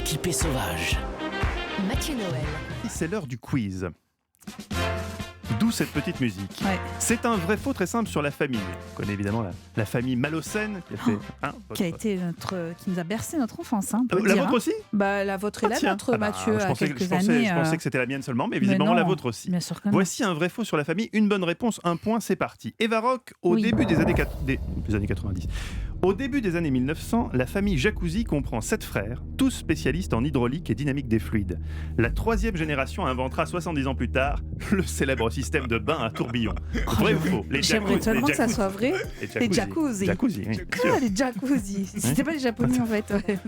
typé sauvage. Mathieu Noël. C'est l'heure du quiz. D'où cette petite musique. Ouais. C'est un vrai faux très simple sur la famille. On connaît évidemment la famille Malocène qui a fait. Qui a été qui nous a bercé notre enfance. On peut le la dire, vôtre aussi Bah, la vôtre et la Tiens. nôtre, Mathieu, je à pensais, quelques je pensais- années. je pensais que c'était la mienne seulement, mais mais visiblement non, la vôtre aussi. Bien sûr que non. Voici un vrai faux sur la famille. Une bonne réponse, un point, c'est parti. Eva Rock, au Oui. début des années 90. Au début des années 1900, la famille Jacuzzi comprend 7 frères, tous spécialistes en hydraulique et dynamique des fluides. La troisième génération inventera 70 ans plus tard le célèbre système de bain à tourbillon. Vrai ou faux? Les J'aimerais jacuzzi- tellement les que ça jacuzzi- soit vrai. Les jacuzzi. Jacuzzi, oui. Ah, les jacuzzi. C'était pas les japonais en fait. Ouais.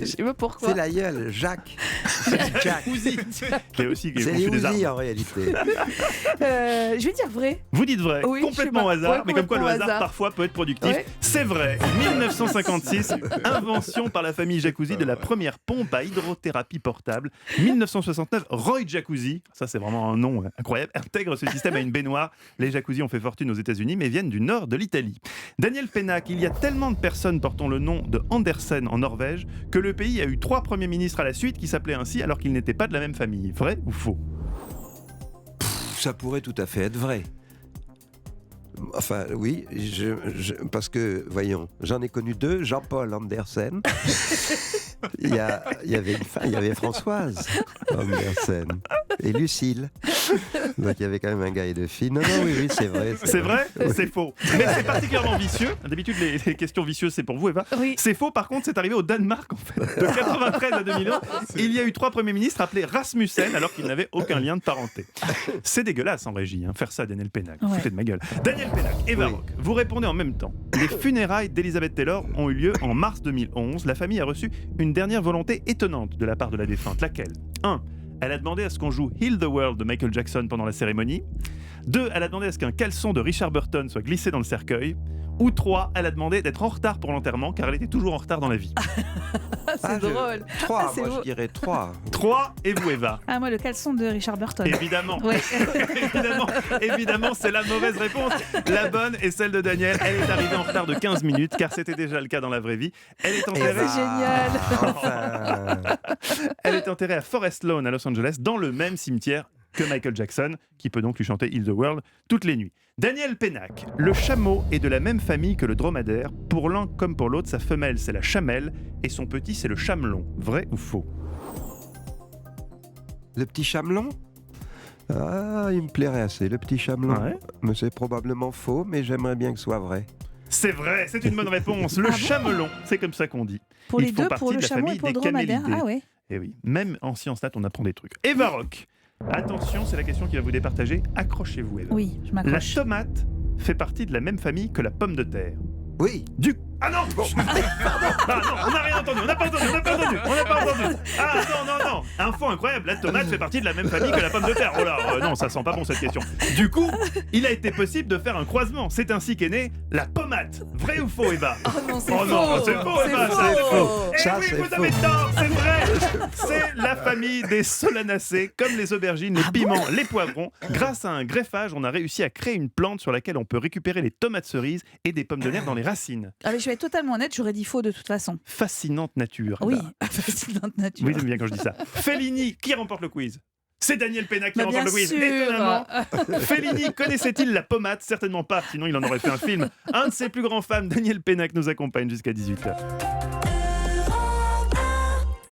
Je sais pas pourquoi. C'est l'aïeul, Jacques. Jack. Jacuzzi. Qui est aussi qui est C'est conçu les des arbres. Uzi en réalité. Je vais dire vrai. Vous dites vrai, Oui, complètement au je sais pas. hasard, Ouais, mais comme quoi le complètement au hasard hasard. parfois peut être productif. Ouais. C'est vrai. 1956, invention par la famille Jacuzzi de la première pompe à hydrothérapie portable. 1969, Roy Jacuzzi, ça c'est vraiment un nom incroyable, intègre ce système à une baignoire. Les Jacuzzi ont fait fortune aux États-Unis, mais viennent du nord de l'Italie. Daniel Pennac, il y a tellement de personnes portant le nom de Andersen en Norvège que le pays a eu 3 premiers ministres à la suite qui s'appelaient ainsi alors qu'ils n'étaient pas de la même famille. Vrai ou faux? Ça pourrait tout à fait être vrai. Enfin, oui, parce que, voyons, j'en ai connu 2, Jean-Paul Andersen. Il y avait Françoise Andersen et Lucille. Donc il y avait quand même un gars et 2 filles. Non, oui, c'est vrai. C'est vrai? C'est faux. Mais c'est particulièrement vicieux. D'habitude, les questions vicieuses, c'est pour vous, Eva. Oui. C'est faux, par contre, c'est arrivé au Danemark, en fait. De 93 à 2001, il y a eu 3 premiers ministres appelés Rasmussen, alors qu'ils n'avaient aucun lien de parenté. C'est dégueulasse en régie, faire ça à Daniel Pennac. Vous Ouais. foutez de ma gueule. Daniel Pennac, Eva Oui. Rock, vous répondez en même temps. Les funérailles d'Elizabeth Taylor ont eu lieu en mars 2011. La famille a reçu une dernière volonté étonnante de la part de la défunte. Laquelle? 1. Elle a demandé à ce qu'on joue Heal the World de Michael Jackson pendant la cérémonie. 2. Elle a demandé à ce qu'un caleçon de Richard Burton soit glissé dans le cercueil. Ou 3. Elle a demandé d'être en retard pour l'enterrement car elle était toujours en retard dans la vie. C'est drôle. 3, c'est moi beau. je dirais 3. 3. Et vous, Eva? Ah, moi, le caleçon de Richard Burton. Évidemment. Ouais. Évidemment, c'est la mauvaise réponse. La bonne est celle de Daniel. Elle est arrivée en retard de 15 minutes car c'était déjà le cas dans la vraie vie. Elle est enterrée. C'est génial. Enfin, Elle est enterrée à Forest Lawn à Los Angeles, dans le même cimetière que Michael Jackson, qui peut donc lui chanter Heal the World toutes les nuits. Daniel Pennac, le chameau est de la même famille que le dromadaire. Pour l'un comme pour l'autre, sa femelle c'est la chamelle et son petit c'est le chamelon. Vrai ou faux? le petit chamelon. Ah, il me plairait assez, le petit chamelon. Ouais. Mais c'est probablement faux, mais j'aimerais bien que ce soit vrai. C'est vrai, c'est une bonne réponse. Le Ah bon chamelon, c'est comme ça qu'on dit. Pour Ils les font deux, partie pour de le la chameau et famille pour le des dromadaire. camélidés. Ah ouais. Et oui, même en sciences nat, on apprend des trucs. Eva Rock, attention, c'est la question qui va vous départager. Accrochez-vous, Eva. Oui, je La m'accroche. tomate fait partie de la même famille que la pomme de terre. Oui, Ah non Ah non, on n'a rien entendu, on n'a pas entendu. Ah non. Info incroyable, la tomate fait partie de la même famille que la pomme de terre. Oh là, non, ça sent pas bon cette question. Du coup, il a été possible de faire un croisement. C'est ainsi qu'est née la pommade. Vrai ou faux, Eva? Oh non, c'est Oh faux. non, c'est faux, Eva, C'est faux. Eh Ça, oui, c'est vous faux. avez tort, c'est vrai. C'est la famille des solanacées, comme les aubergines, les piments, les poivrons. Grâce à un greffage, on a réussi à créer une plante sur laquelle on peut récupérer les tomates cerises et des pommes de terre dans les racines. Ah, mais je vais être totalement honnête, j'aurais dit faux de toute façon. Fascinante nature. Oui, Eva. fascinante nature. Oui, j'aime bien quand je dis ça. Fellini, qui remporte le quiz? C'est Daniel Pennac qui Bah, remporte bien le quiz. sûr. Étonnamment. Fellini connaissait-il la pommade? Certainement pas, sinon il en aurait fait un film. Un de ses plus grands fans, Daniel Pennac, nous accompagne jusqu'à 18h.